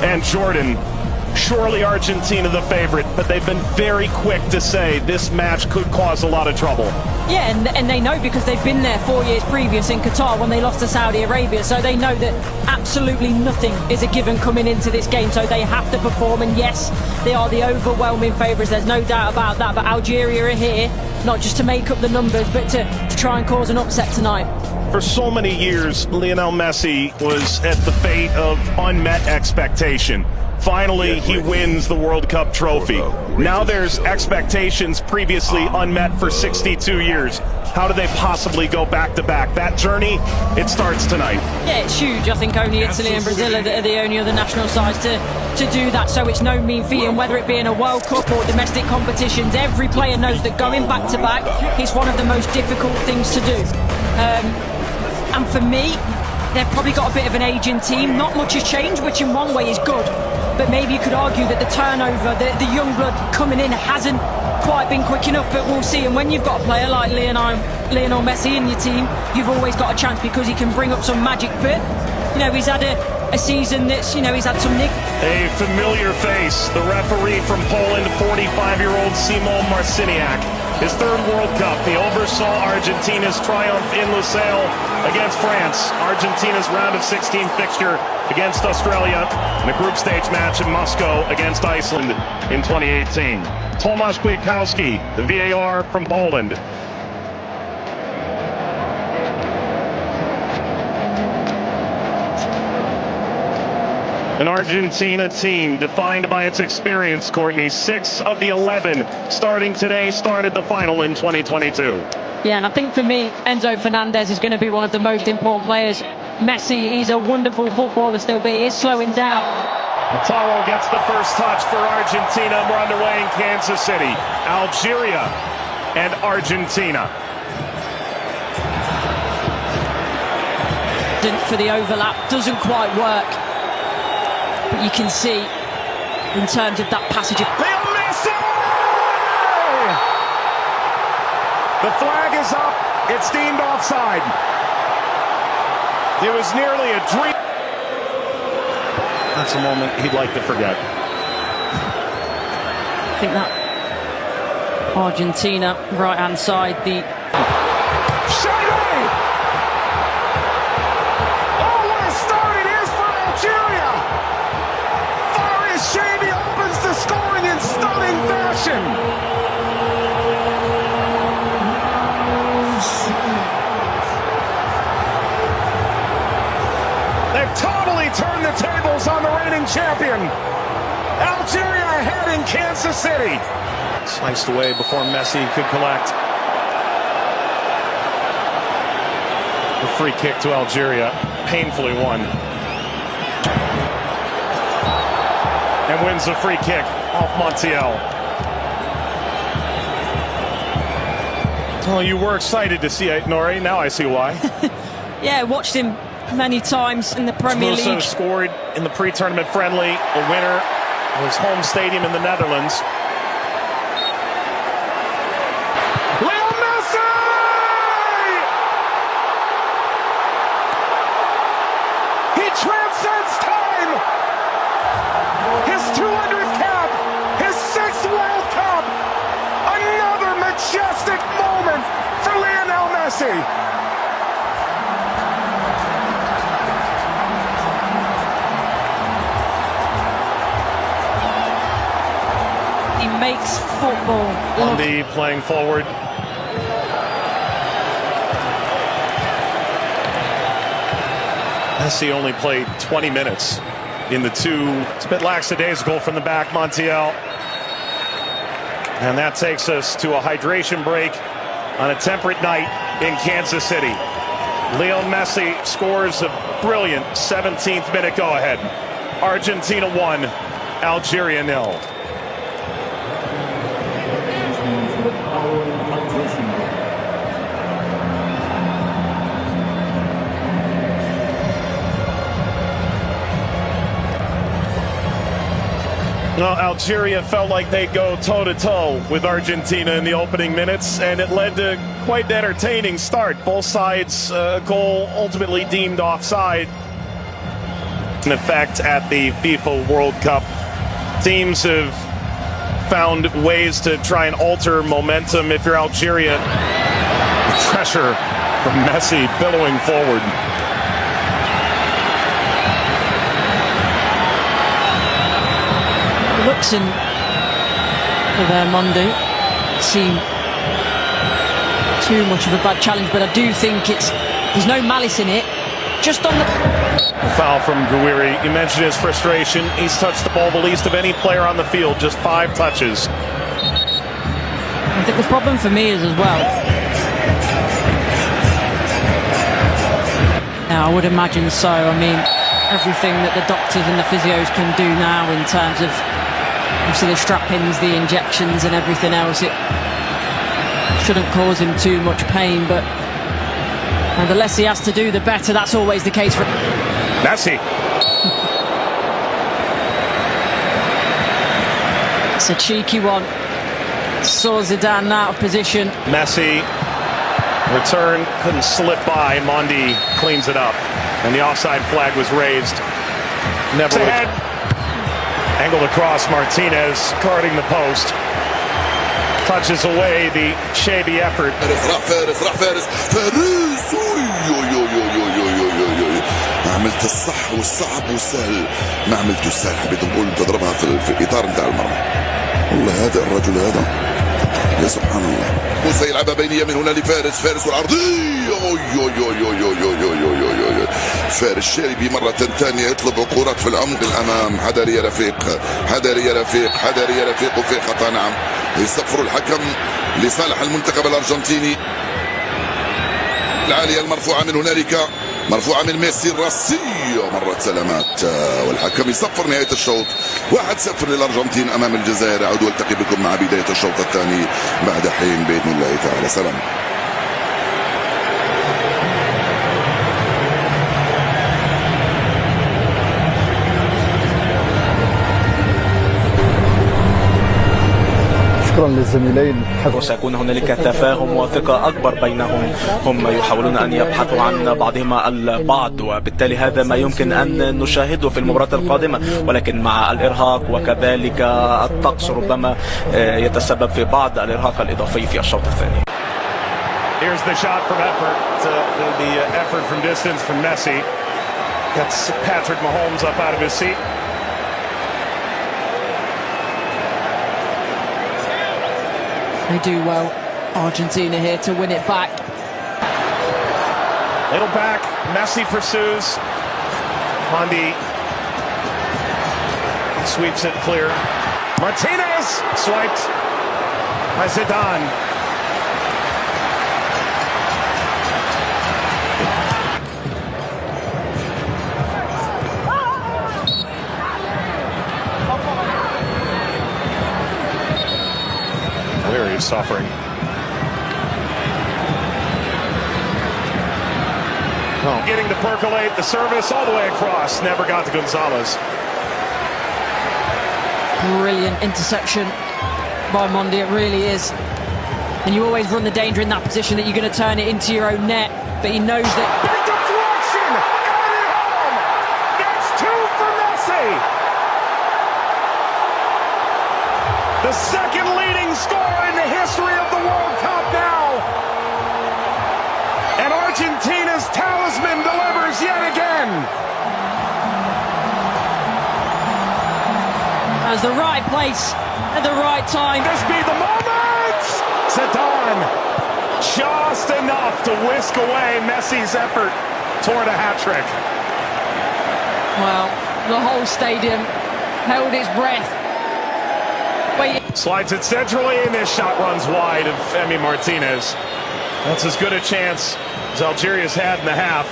and Jordan. Surely Argentina the favorite, but they've been very quick to say this match could cause a lot of trouble. Yeah, and they know because they've been there 4 years previous in Qatar when they lost to Saudi Arabia, so they know that absolutely nothing is a given coming into this game, so they have to perform. And yes, they are the overwhelming favourites, there's no doubt about that, but Algeria are here not just to make up the numbers but to try and cause an upset tonight. For so many years, Lionel Messi was at the fate of unmet expectation. Finally, he wins the World Cup trophy. Now there's expectations previously unmet for 62 years. How do they possibly go back-to-back? That journey, it starts tonight. Yeah, it's huge. I think only Italy and Brazil are the only other national sides to do that, so it's no mean feat. And whether it be in a World Cup or domestic competitions, every player knows that going back-to-back is one of the most difficult things to do. And for me, they've probably got a bit of an aging team. Not much has changed, which in one way is good. But maybe you could argue that the turnover, the young blood coming in hasn't quite been quick enough, but we'll see. And when you've got a player like Lionel Messi in your team, you've always got a chance because he can bring up some magic. But, you know, he's had a season that's, you know, he's had some nick. A familiar face, the referee from Poland, 45-year-old Szymon Marciniak. His third World Cup, he oversaw Argentina's triumph in Lusail against France. Argentina's round of 16 fixture against Australia, and a group stage match in Moscow against Iceland in 2018. Tomasz Kwiatkowski, the VAR from Poland. An Argentina team defined by its experience, Courtney. 6 of the 11 starting today started the final in 2022. Yeah, and I think for me, Enzo Fernandez is going to be one of the most important players. Messi, he's a wonderful footballer still, but he is slowing down. Lautaro gets the first touch for Argentina. We're underway in Kansas City. Algeria and Argentina. For the overlap, doesn't quite work. But you can see, in terms of that passage of... Lionel Messi! The flag is up. It's deemed offside. It was nearly a dream. That's a moment he'd like to forget. I think that Argentina, right-hand side, the... They've totally turned the tables on the reigning champion. Algeria ahead in Kansas City. Sliced away before Messi could collect. The free kick to Algeria, painfully won. And wins the free kick off Montiel. Well, you were excited to see it, Nori. Now I see why. Yeah, watched him many times in the Premier League. Also scored in the pre-tournament friendly, a winner of his home stadium in the Netherlands. Lionel Messi! He transcends time! His 200th cap! His 6th World Cup! Another majestic moment for Lionel Messi! He makes football look... Andy playing forward. Messi only played 20 minutes in the two. It's a bit lackadaisical from the back, Montiel. And that takes us to a hydration break on a temperate night in Kansas City. Lionel Messi scores a brilliant 17th minute go-ahead. Argentina 1, Algeria 0. Well, Algeria felt like they'd go toe-to-toe with Argentina in the opening minutes, and it led to quite an entertaining start. Both sides, goal ultimately deemed offside. In effect at the FIFA World Cup, teams have found ways to try and alter momentum. If you're Algeria, pressure from Messi billowing forward. Luxon for their Mondo seem too much of a bad challenge, but I do think there's no malice in it. Just on the foul from Gouiri. You mentioned his frustration. He's touched the ball the least of any player on the field, just 5 touches. I think the problem for me is as well. Yeah, I would imagine so. I mean, everything that the doctors and the physios can do now in terms of obviously the strap-ins, the injections and everything else, it shouldn't cause him too much pain, but the less he has to do, the better. That's always the case for Messi. It's a cheeky one. Saw Zidane out of position. Messi, return, couldn't slip by. Mondi cleans it up. And the offside flag was raised. Never ahead. Angled across, Martinez guarding the post. Touches away the shabby effort. فارس ما عملت الصح والصعب والسهل، ما عملت السهل، حبيت نقول تضربها في الاطار نتاع المرمى. والله هذا الرجل هذا يا سبحان الله. موسى يلعبها بينيه من هنا لفارس والعرضيه. فارس الشاربي مرة ثانية يطلب كرات في العمق الأمام. حذري يا رفيق، حذري يا رفيق، حذري يا رفيق، وفي خطأ. نعم، يصفر الحكم لصالح المنتخب الأرجنتيني. العالية المرفوعة من هنالك، مرفوعة من ميسي الراسية، مرت سلامات، والحكم يصفر نهاية الشوط. 1-0 للأرجنتين أمام الجزائر. أعود والتقي بكم مع بداية الشوط الثاني بعد حين بإذن الله تعالى. سلام. شكرا للزميلين. وسيكون هنالك تفاهم وثقة أكبر بينهم. هم يحاولون أن يبحثوا عن بعضهما البعض، وبالتالي هذا ما يمكن أن نشاهده في المباراة القادمة. ولكن مع الإرهاق وكذلك الطقس ربما يتسبب في بعض الإرهاق الإضافي في الشوط الثاني. Here's the shot from effort. The effort from distance from Messi. Gets Patrick Mahomes up out of his seat. They do well, Argentina here, to win it back. Little back, Messi pursues. Mondi sweeps it clear. Martinez swiped by Zidane. He's suffering. Oh. Getting to percolate the service all the way across. Never got to Gonzalez. Brilliant interception by Mondi, it really is. And you always run the danger in that position that you're going to turn it into your own net, but he knows that. Big deflection! Got it home! That's 2 for Messi! The second leading scorer in the history of the World Cup now! And Argentina's talisman delivers yet again! That's the right place at the right time. This be the moment! Zidane just enough to whisk away Messi's effort toward a hat-trick. Well, the whole stadium held its breath. Slides it centrally, and this shot runs wide of Emi Martinez. That's as good a chance as Algeria's had in the half.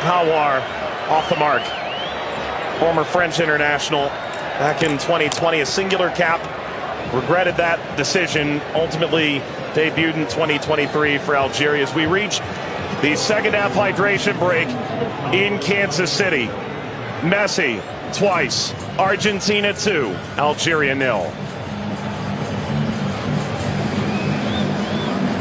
Hawar off the mark. Former French international back in 2020, a singular cap. Regretted that decision. Ultimately debuted in 2023 for Algeria as we reach the second half hydration break in Kansas City. Messi twice. Argentina 2, Algeria 0.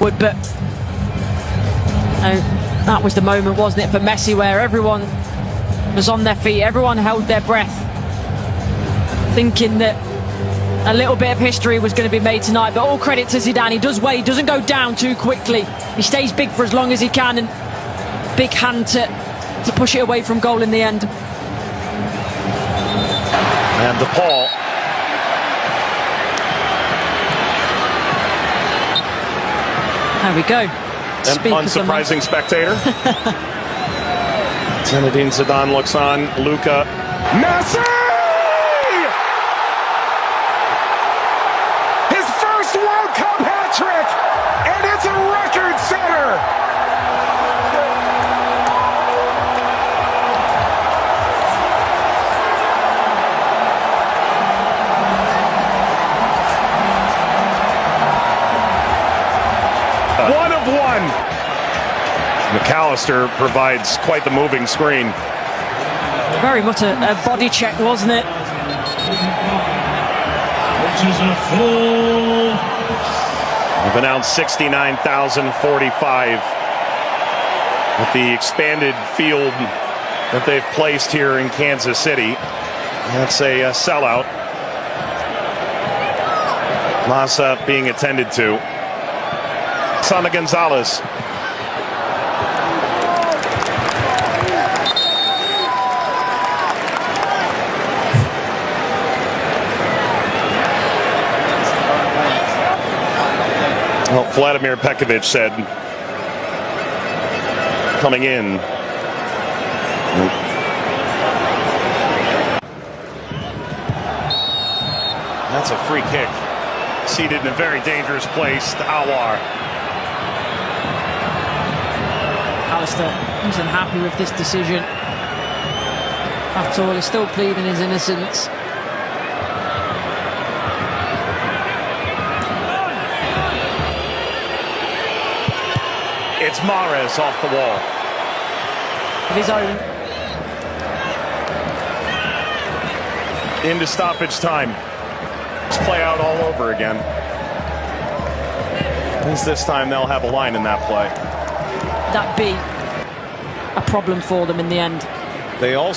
But that was the moment, wasn't it, for Messi, where everyone was on their feet. Everyone held their breath, thinking that a little bit of history was going to be made tonight. But all credit to Zidane. He does well. He doesn't go down too quickly. He stays big for as long as he can, and big hand to push it away from goal in the end. And DePaul. There we go. An unsurprising spectator. Zinedine Zidane looks on. Luka. Messi! His first World Cup hat trick! And it's a record setter! One of one. McAllister provides quite the moving screen. Very much a body check, wasn't it? They've announced 69,045 with the expanded field that they've placed here in Kansas City. That's a sellout. Massa being attended to. Sana Gonzalez. Well, Vladimir Pekovic said, coming in. That's a free kick. Seated in a very dangerous place to Awar. Alistair isn't happy with this decision at all. He's still pleading his innocence. It's Mahrez off the wall. Of his own. Into stoppage time. Let's play out all over again. At least this time they'll have a line in that play. That be a problem for them in the end. They also